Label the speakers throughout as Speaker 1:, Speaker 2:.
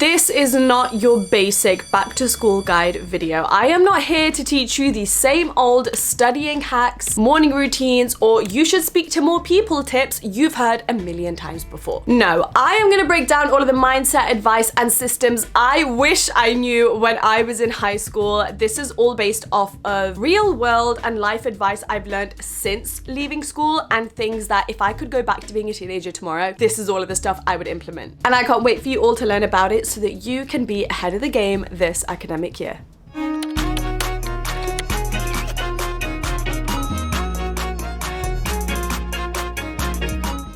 Speaker 1: This is not your basic back to school guide video. I am not here to teach you the same old studying hacks, morning routines, or you should speak to more people tips you've heard a million times before. No, I am gonna break down all of the mindset, advice, and systems I wish I knew when I was in high school. This is all based off of real world and life advice I've learned since leaving school, and things that if I could go back to being a teenager tomorrow, this is all of the stuff I would implement. And I can't wait for you all to learn about it so that you can be ahead of the game this academic year.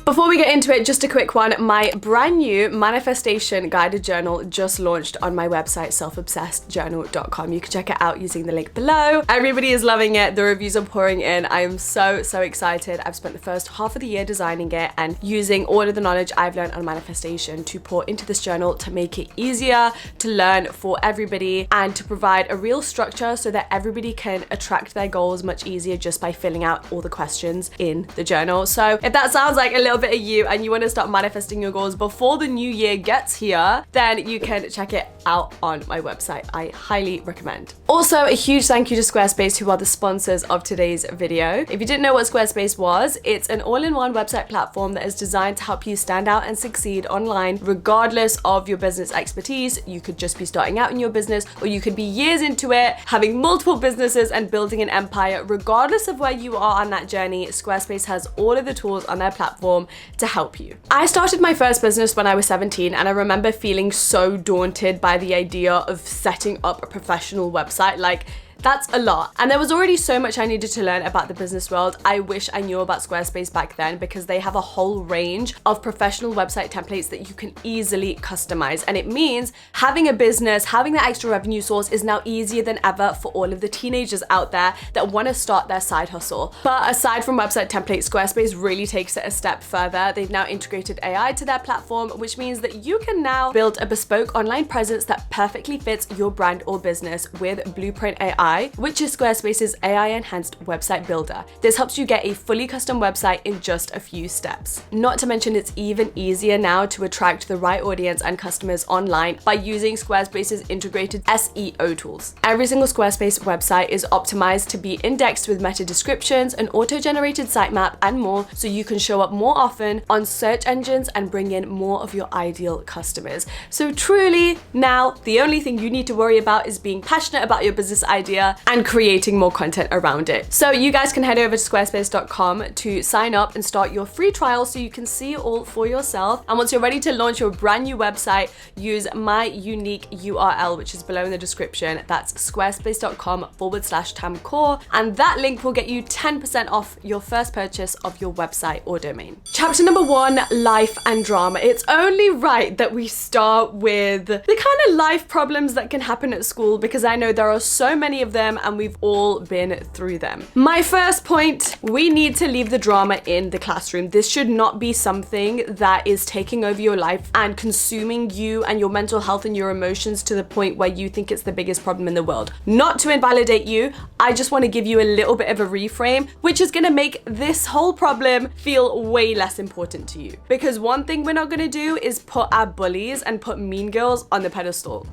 Speaker 1: Before we get into it, just a quick one. My brand new manifestation guided journal just launched on my website, selfobsessedjournal.com. You can check it out using the link below. Everybody is loving it. The reviews are pouring in. I am so excited. I've spent the first half of the year designing it and using all of the knowledge I've learned on manifestation to pour into this journal to make it easier to learn for everybody and to provide a real structure so that everybody can attract their goals much easier just by filling out all the questions in the journal. So if that sounds like a little bit of you and you want to start manifesting your goals before the new year gets here, then you can check it out on my website. I highly recommend. Also, a huge thank you to Squarespace, who are the sponsors of today's video. If you didn't know what Squarespace was, it's an all-in-one website platform that is designed to help you stand out and succeed online regardless of your business expertise. You could just be starting out in your business, or you could be years into it, having multiple businesses and building an empire. Regardless of where you are on that journey, Squarespace has all of the tools on their platform to help you. I started my first business when I was 17, and I remember feeling so daunted by the idea of setting up a professional website. Like, that's a lot. And there was already so much I needed to learn about the business world. I wish I knew about Squarespace back then, because they have a whole range of professional website templates that you can easily customize. And it means having a business, having that extra revenue source is now easier than ever for all of the teenagers out there that want to start their side hustle. But aside from website templates, Squarespace really takes it a step further. They've now integrated AI to their platform, which means that you can now build a bespoke online presence that perfectly fits your brand or business with Blueprint AI, which is Squarespace's AI-enhanced website builder. This helps you get a fully custom website in just a few steps. Not to mention, it's even easier now to attract the right audience and customers online by using Squarespace's integrated SEO tools. Every single Squarespace website is optimized to be indexed with meta descriptions, an auto-generated sitemap, and more, so you can show up more often on search engines and bring in more of your ideal customers. So truly, now the only thing you need to worry about is being passionate about your business idea and creating more content around it. So you guys can head over to squarespace.com to sign up and start your free trial so you can see it all for yourself. And once you're ready to launch your brand new website, use my unique URL, which is below in the description. That's squarespace.com/TamKaur, and that link will get you 10% off your first purchase of your website or domain. Chapter number 1, life and drama. It's only right that we start with the kind of life problems that can happen at school, because I know there are so many of them and we've all been through them. My first point, we need to leave the drama in the classroom. This should not be something that is taking over your life and consuming you and your mental health and your emotions to the point where you think it's the biggest problem in the world. Not to invalidate you, I just want to give you a little bit of a reframe, which is going to make this whole problem feel way less important to you. Because one thing we're not going to do is put our bullies and put mean girls on the pedestal.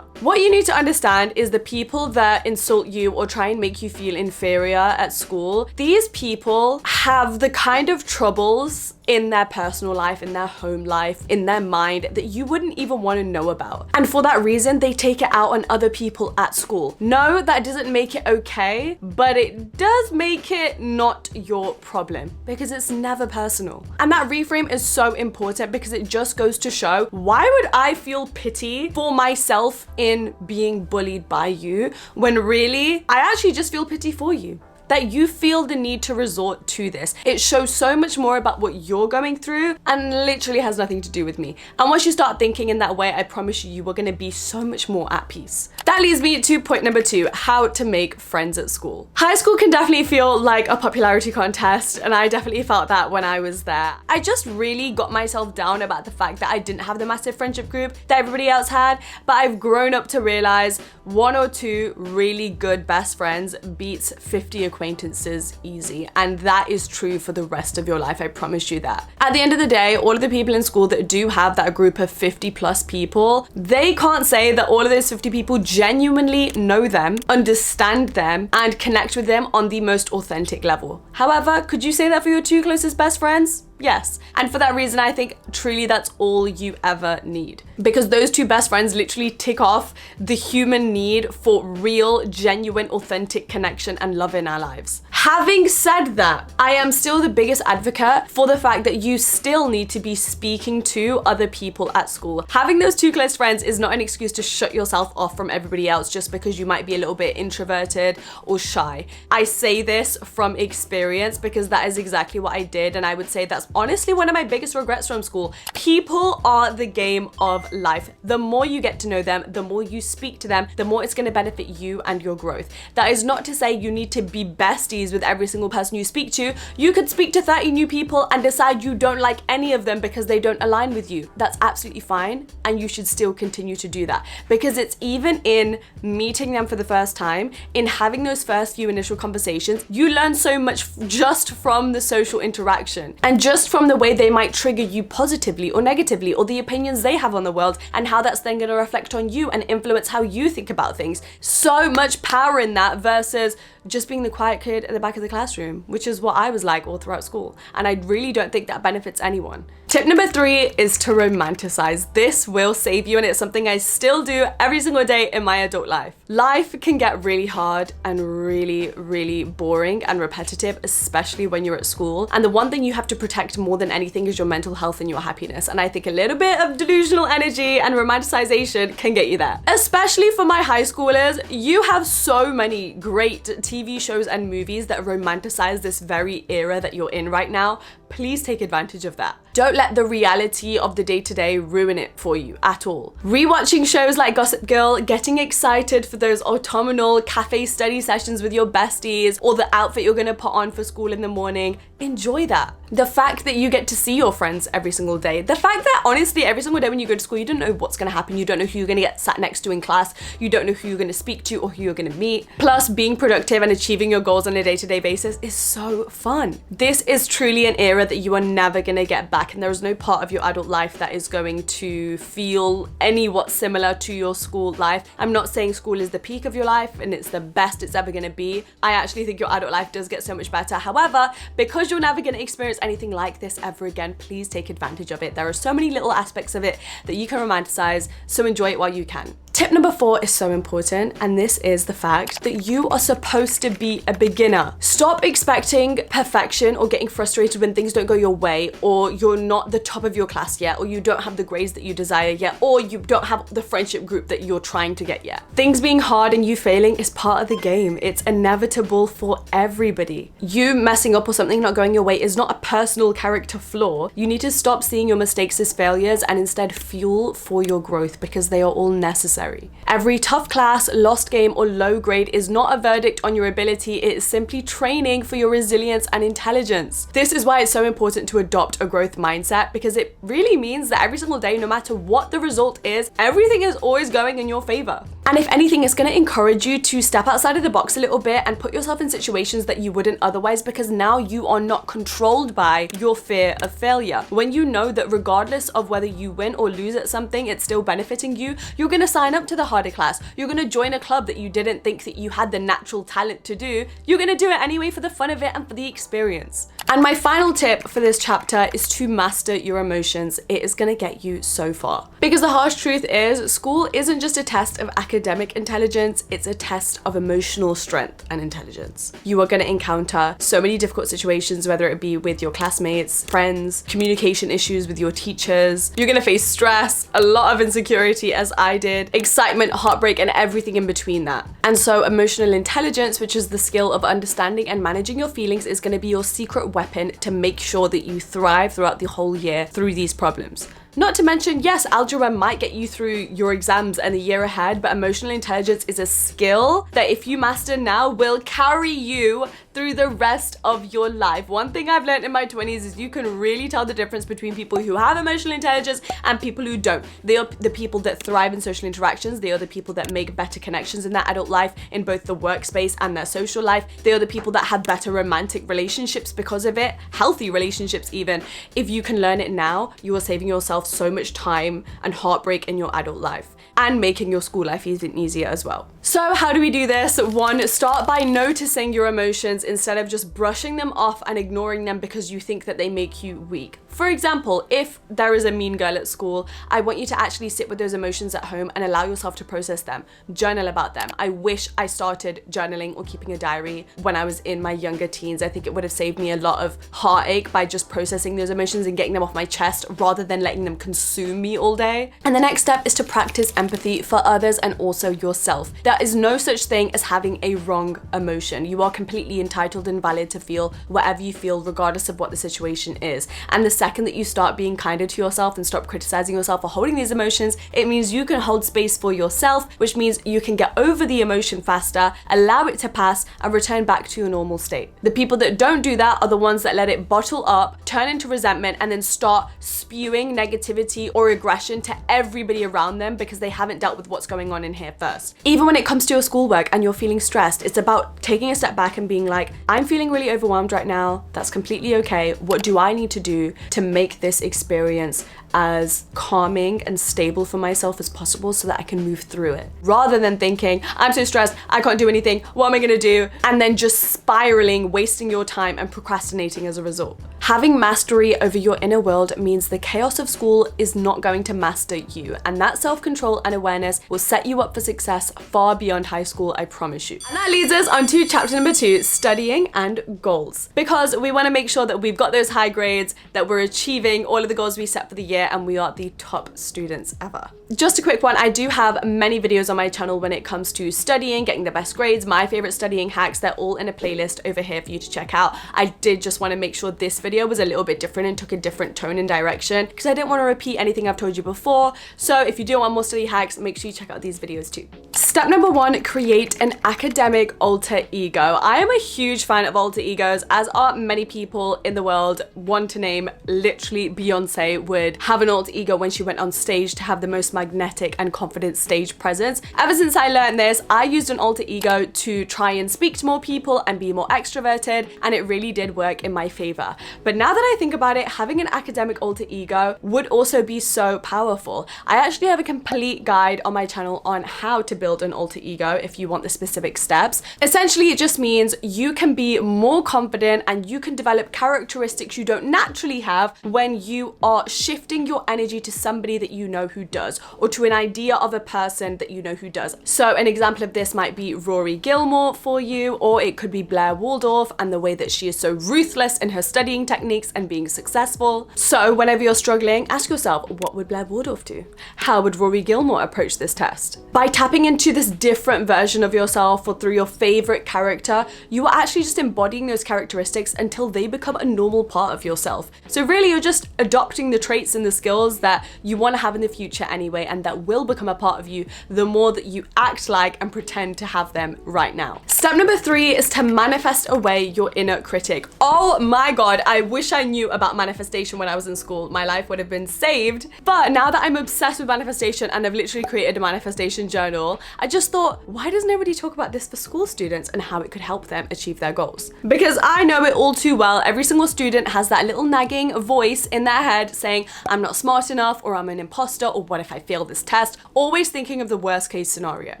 Speaker 1: What you need to understand is the people that insult you or try and make you feel inferior at school, these people have the kind of troubles in their personal life, in their home life, in their mind that you wouldn't even want to know about. And for that reason, they take it out on other people at school. No, that doesn't make it okay, but it does make it not your problem, because it's never personal. And that reframe is so important, because it just goes to show, why would I feel pity for myself in being bullied by you, when really, I actually just feel pity for you. that you feel the need to resort to this. It shows so much more about what you're going through and literally has nothing to do with me. And once you start thinking in that way, I promise you, you are going to be so much more at peace. That leads me to point number 2, how to make friends at school. High school can definitely feel like a popularity contest, and I definitely felt that when I was there. I just really got myself down about the fact that I didn't have the massive friendship group that everybody else had, but I've grown up to realize 1 or 2 really good best friends beats 50 across acquaintances easy. And that is true for the rest of your life, I promise you that. At the end of the day, all of the people in school that do have that group of 50 plus people, they can't say that all of those 50 people genuinely know them, understand them, and connect with them on the most authentic level. However, could you say that for your 2 closest best friends? Yes. And for that reason, I think truly that's all you ever need. Because those 2 best friends literally tick off the human need for real, genuine, authentic connection and love in our lives. Having said that, I am still the biggest advocate for the fact that you still need to be speaking to other people at school. Having those 2 close friends is not an excuse to shut yourself off from everybody else just because you might be a little bit introverted or shy. I say this from experience because that is exactly what I did, and I would say that's honestly one of my biggest regrets from school. People are the game of life. The more you get to know them, the more you speak to them, the more it's going to benefit you and your growth. That is not to say you need to be besties with every single person you speak to. You could speak to 30 new people and decide you don't like any of them because they don't align with you. That's absolutely fine, and you should still continue to do that, because it's even in meeting them for the first time, in having those first few initial conversations, you learn so much just from the social interaction and just from the way they might trigger you positively or negatively, or the opinions they have on the world and how that's then going to reflect on you and influence how you think about things. So much power in that versus just being the quiet kid at the back of the classroom, which is what I was like all throughout school. And I really don't think that benefits anyone. Tip number 3 is to romanticize. This will save you, and it's something I still do every single day in my adult life. Life can get really hard and really, really boring and repetitive, especially when you're at school. And the one thing you have to protect more than anything is your mental health and your happiness. And I think a little bit of delusional energy and romanticization can get you there. Especially for my high schoolers, you have so many great TV shows and movies that romanticize this very era that you're in right now. Please take advantage of that. Don't let the reality of the day-to-day ruin it for you at all. Rewatching shows like Gossip Girl, getting excited for those autumnal cafe study sessions with your besties, or the outfit you're gonna put on for school in the morning, enjoy that. The fact that you get to see your friends every single day. The fact that honestly, every single day when you go to school, you don't know what's gonna happen. You don't know who you're gonna get sat next to in class. You don't know who you're gonna speak to or who you're gonna meet. Plus, being productive and achieving your goals on a day-to-day basis is so fun. This is truly an era that you are never gonna get back, and there is no part of your adult life that is going to feel anywhat similar to your school life. I'm not saying school is the peak of your life and it's the best it's ever gonna be. I actually think your adult life does get so much better. However, because you're never gonna experience anything like this ever again, please take advantage of it. There are so many little aspects of it that you can romanticize, so enjoy it while you can. Tip number 4 is so important, and this is the fact that you are supposed to be a beginner. Stop expecting perfection or getting frustrated when things don't go your way, or you're not the top of your class yet, or you don't have the grades that you desire yet, or you don't have the friendship group that you're trying to get yet. Things being hard and you failing is part of the game. It's inevitable for everybody. You messing up or something not going your way is not a personal character flaw. You need to stop seeing your mistakes as failures and instead fuel for your growth, because they are all necessary. Every tough class, lost game, or low grade is not a verdict on your ability. It is simply training for your resilience and intelligence. This is why it's so important to adopt a growth mindset, because it really means that every single day, no matter what the result is, everything is always going in your favor. And if anything, it's going to encourage you to step outside of the box a little bit and put yourself in situations that you wouldn't otherwise, because now you are not controlled by your fear of failure. When you know that regardless of whether you win or lose at something, it's still benefiting you, you're going to sign up to the harder class. You're going to join a club that you didn't think that you had the natural talent to do. You're going to do it anyway for the fun of it and for the experience. And my final tip for this chapter is to master your emotions. It is going to get you so far. Because the harsh truth is, school isn't just a test of academic intelligence, it's a test of emotional strength and intelligence. You are going to encounter so many difficult situations, whether it be with your classmates, friends, communication issues with your teachers. You're going to face stress, a lot of insecurity, as I did, excitement, heartbreak, and everything in between that. And so emotional intelligence, which is the skill of understanding and managing your feelings, is going to be your secret weapon to make sure that you thrive throughout the whole year through these problems. Not to mention, yes, algebra might get you through your exams and the year ahead, but emotional intelligence is a skill that if you master now will carry you through the rest of your life. One thing I've learned in my 20s is you can really tell the difference between people who have emotional intelligence and people who don't. They are the people that thrive in social interactions. They are the people that make better connections in their adult life, in both the workspace and their social life. They are the people that have better romantic relationships because of it, healthy relationships even. If you can learn it now, you are saving yourself so much time and heartbreak in your adult life, and making your school life even easier as well. So how do we do this? One, start by noticing your emotions instead of just brushing them off and ignoring them because you think that they make you weak. For example, if there is a mean girl at school, I want you to actually sit with those emotions at home and allow yourself to process them. Journal about them. I wish I started journaling or keeping a diary when I was in my younger teens. I think it would have saved me a lot of heartache by just processing those emotions and getting them off my chest rather than letting them consume me all day. And the next step is to practice empathy for others and also yourself. There is no such thing as having a wrong emotion. You are completely entitled and valid to feel whatever you feel, regardless of what the situation is. And the second that you start being kinder to yourself and stop criticizing yourself for holding these emotions, it means you can hold space for yourself, which means you can get over the emotion faster, allow it to pass, and return back to your normal state. The people that don't do that are the ones that let it bottle up, turn into resentment, and then start spewing negativity or aggression to everybody around them because they haven't dealt with what's going on in here first. Even when it comes to your schoolwork and you're feeling stressed, it's about taking a step back and being like, I'm feeling really overwhelmed right now. That's completely okay. What do I need to do to make this experience as calming and stable for myself as possible so that I can move through it? Rather than thinking, I'm so stressed, I can't do anything, what am I gonna do? And then just spiraling, wasting your time and procrastinating as a result. Having mastery over your inner world means the chaos of school is not going to master you, and that self-control and awareness will set you up for success far beyond high school, I promise you. And that leads us on to chapter number 2, studying and goals. Because we want to make sure that we've got those high grades, that we're achieving all of the goals we set for the year, and we are the top students ever. Just a quick one, I do have many videos on my channel when it comes to studying, getting the best grades, my favorite studying hacks. They're all in a playlist over here for you to check out. I did just want to make sure this video was a little bit different and took a different tone and direction because I didn't want to repeat anything I've told you before. So if you do want more study hacks, make sure you check out these videos too. Step number 1, create an academic alter ego. I am a huge fan of alter egos, as are many people in the world. One to name, literally Beyonce would have an alter ego when she went on stage to have the most magnetic and confident stage presence. Ever since I learned this, I used an alter ego to try and speak to more people and be more extroverted, and it really did work in my favor. But now that I think about it, having an academic alter ego would also be so powerful. I actually have a complete guide on my channel on how to build an alter ego if you want the specific steps. Essentially, it just means you can be more confident and you can develop characteristics you don't naturally have when you are shifting your energy to somebody that you know who does, or to an idea of a person that you know who does. So an example of this might be Rory Gilmore for you, or it could be Blair Waldorf and the way that she is so ruthless in her studying techniques and being successful. So whenever you're struggling, ask yourself, what would Blair Waldorf do? How would Rory Gilmore approach this test? By tapping into this different version of yourself or through your favorite character, you are actually just embodying those characteristics until they become a normal part of yourself. So really, you're just adopting the traits and the skills that you want to have in the future anyway, and that will become a part of you the more that you act like and pretend to have them right now. Step number 3 is to manifest away your inner critic. Oh my God, I wish I knew about manifestation when I was in school. My life would have been saved. But now that I'm obsessed with manifestation and I've literally created a manifestation journal, I just thought, why does nobody talk about this for school students and how it could help them achieve their goals? Because I know it all too well. Every single student has that little nagging voice in their head saying, I'm not smart enough, or I'm an imposter, or what if I fail this test? Always thinking of the worst case scenario.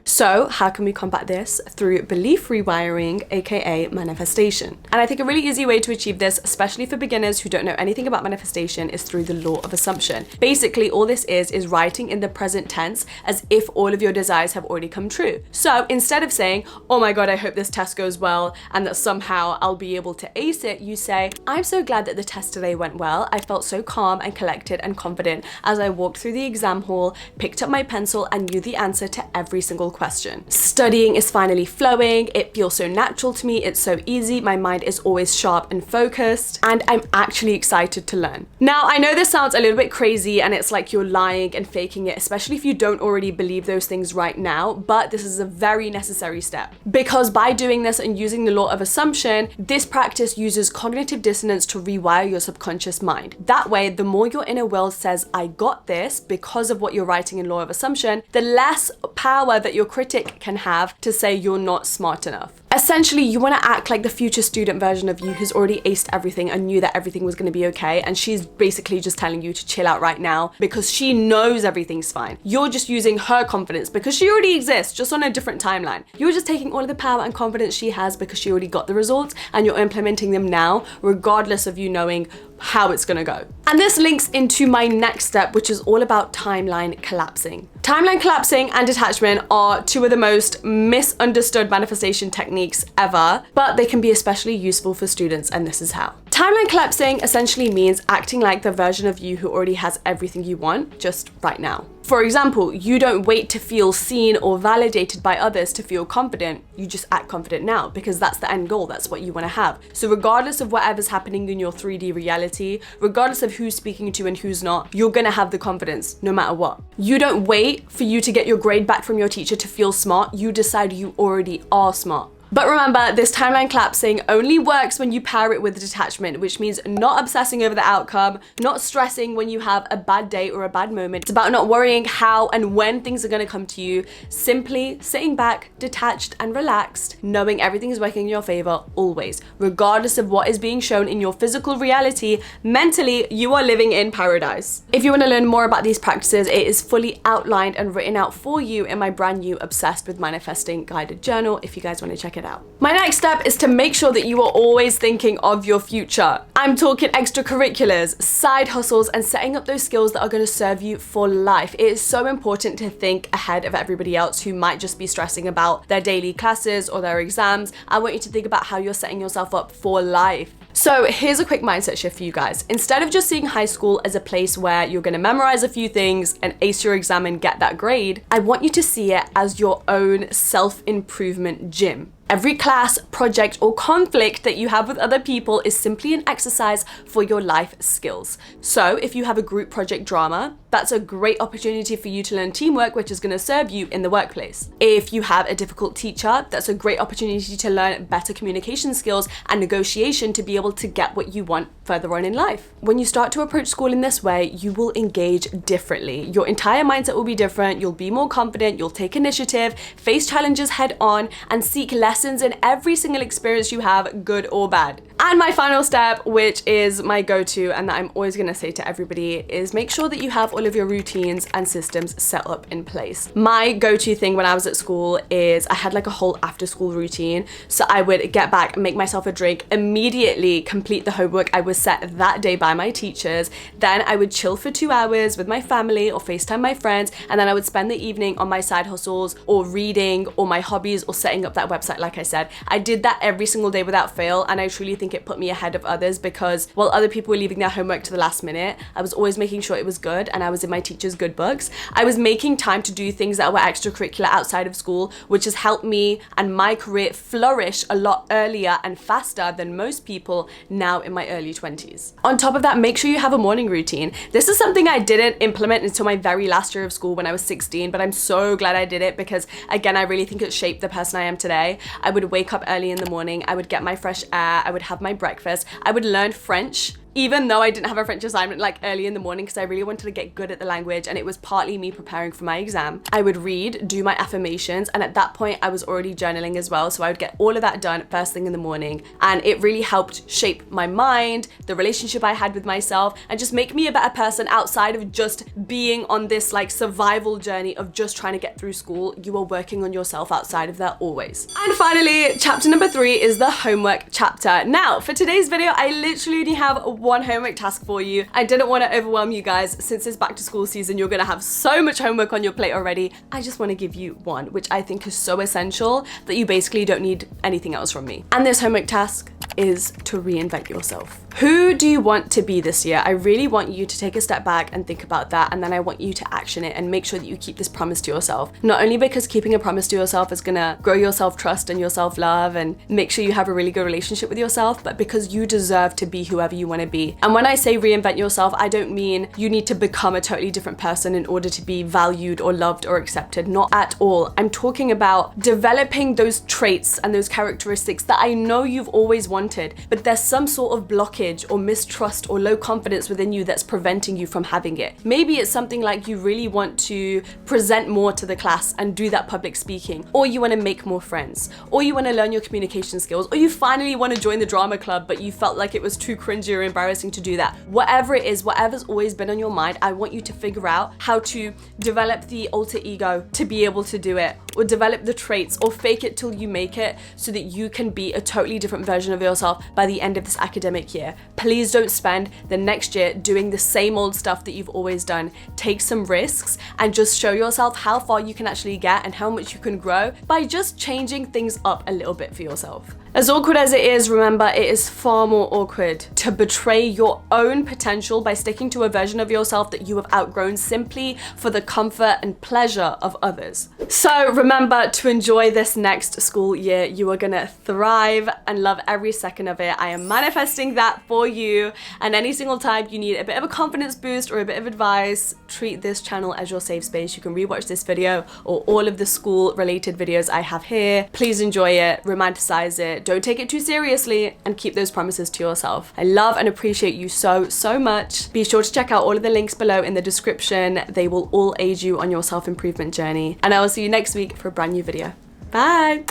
Speaker 1: So how can we combat this? Through belief rewiring, aka manifestation. And I think a really easy way to achieve this, especially for beginners who don't know anything about manifestation, is through the law of assumption. Basically, all this is writing in the present tense as if all of your desires have already come true. So instead of saying, oh my God, I hope this test goes well and that somehow I'll be able to ace it, you say, I'm so glad that the test today went well. I felt so calm and collected and confident as I walked through the exam hall, picked up my pencil and knew the answer to every single question. Studying is finally flowing. It feels so natural to me. It's so easy. My mind is always sharp and focused. and I'm actually excited to learn. Now, I know this sounds a little bit crazy and it's like you're lying and faking it, especially if you don't already believe those things right now, but this is a very necessary step. Because by doing this and using the law of assumption, this practice uses cognitive dissonance to rewire your subconscious mind. That way, the more your inner world says, I got this, because of what you're writing in law of assumption, the less power that your critic can have to say you're not smart enough. Essentially, you want to act like the future student version of you who's already aced everything and knew that everything was going to be okay, and she's basically just telling you to chill out right now because she knows everything's fine. You're just using her confidence because she already exists, just on a different timeline. You're just taking all of the power and confidence she has because she already got the results, and you're implementing them now, regardless of you knowing how it's gonna go. And this links into my next step, which is all about timeline collapsing. Timeline collapsing and detachment are two of the most misunderstood manifestation techniques ever, but they can be especially useful for students, and this is how. Timeline collapsing essentially means acting like the version of you who already has everything you want, just right now. For example, you don't wait to feel seen or validated by others to feel confident. You just act confident now because that's the end goal. That's what you want to have. So regardless of whatever's happening in your 3D reality, regardless of who's speaking to you and who's not, you're going to have the confidence no matter what. You don't wait for you to get your grade back from your teacher to feel smart. You decide you already are smart. But remember, this timeline collapsing only works when you pair it with detachment, which means not obsessing over the outcome, not stressing when you have a bad day or a bad moment. It's about not worrying how and when things are going to come to you, simply sitting back, detached and relaxed, knowing everything is working in your favor always. Regardless of what is being shown in your physical reality, mentally, you are living in paradise. If you want to learn more about these practices, it is fully outlined and written out for you in my brand new Obsessed with Manifesting guided journal, if you guys want to check it out. My next step is to make sure that you are always thinking of your future. I'm talking extracurriculars, side hustles, and setting up those skills that are going to serve you for life. It is so important to think ahead of everybody else who might just be stressing about their daily classes or their exams. I want you to think about how you're setting yourself up for life. So here's a quick mindset shift for you guys. Instead of just seeing high school as a place where you're going to memorize a few things and ace your exam and get that grade, I want you to see it as your own self-improvement gym. Every class, project, or conflict that you have with other people is simply an exercise for your life skills. So if you have a group project drama, that's a great opportunity for you to learn teamwork, which is going to serve you in the workplace. If you have a difficult teacher, that's a great opportunity to learn better communication skills and negotiation to be able to get what you want further on in life. When you start to approach school in this way, you will engage differently. Your entire mindset will be different. You'll be more confident. You'll take initiative, face challenges head on, and seek lessons in every single experience you have, good or bad. And my final step, which is my go-to and that I'm always going to say to everybody, is make sure that you have all of your routines and systems set up in place. My go-to thing when I was at school is I had like a whole after-school routine. So I would get back, make myself a drink, immediately complete the homework I was set that day by my teachers. Then I would chill for 2 hours with my family or FaceTime my friends, and then I would spend the evening on my side hustles or reading or my hobbies or setting up that website. Like I said, I did that every single day without fail, and I truly think it put me ahead of others because while other people were leaving their homework to the last minute, I was always making sure it was good and I was in my teacher's good books. I was making time to do things that were extracurricular outside of school, which has helped me and my career flourish a lot earlier and faster than most people now in my early 20s. On top of that, make sure you have a morning routine. This is something I didn't implement until my very last year of school when I was 16, but I'm so glad I did it because, again, I really think it shaped the person I am today. I would wake up early in the morning, I would get my fresh air, I would have my breakfast, I would learn French, even though I didn't have a French assignment like early in the morning because I really wanted to get good at the language and it was partly me preparing for my exam. I would read, do my affirmations, and at that point I was already journaling as well, so I would get all of that done first thing in the morning, and it really helped shape my mind, the relationship I had with myself, and just make me a better person outside of just being on this like survival journey of just trying to get through school. You are working on yourself outside of that always. And finally, chapter number 3 is the homework chapter. Now, for today's video, I literally only have one homework task for you. I didn't want to overwhelm you guys. Since it's back to school season, you're gonna have so much homework on your plate already. I just want to give you one, which I think is so essential that you basically don't need anything else from me. And this homework task is to reinvent yourself. Who do you want to be this year? I really want you to take a step back and think about that, and then I want you to action it and make sure that you keep this promise to yourself. Not only because keeping a promise to yourself is gonna grow your self-trust and your self-love and make sure you have a really good relationship with yourself, but because you deserve to be whoever you want to be. And when I say reinvent yourself, I don't mean you need to become a totally different person in order to be valued or loved or accepted. Not at all. I'm talking about developing those traits and those characteristics that I know you've always wanted, but there's some sort of blockage or mistrust or low confidence within you that's preventing you from having it. Maybe it's something like you really want to present more to the class and do that public speaking, or you want to make more friends, or you want to learn your communication skills, or you finally want to join the drama club but you felt like it was too cringy or embarrassing to do that. Whatever it is, whatever's always been on your mind, I want you to figure out how to develop the alter ego to be able to do it, or develop the traits, or fake it till you make it, so that you can be a totally different version of yourself by the end of this academic year. Please don't spend the next year doing the same old stuff that you've always done. Take some risks and just show yourself how far you can actually get and how much you can grow by just changing things up a little bit for yourself. As awkward as it is, remember, it is far more awkward to betray your own potential by sticking to a version of yourself that you have outgrown simply for the comfort and pleasure of others. So remember to enjoy this next school year. You are gonna thrive and love every second of it. I am manifesting that for you. And any single time you need a bit of a confidence boost or a bit of advice, treat this channel as your safe space. You can rewatch this video or all of the school related videos I have here. Please enjoy it, romanticize it, don't take it too seriously, and keep those promises to yourself. I love and appreciate you so much. Be sure to check out all of the links below in the description. They will all aid you on your self-improvement journey. And I will see you next week for a brand new video. Bye!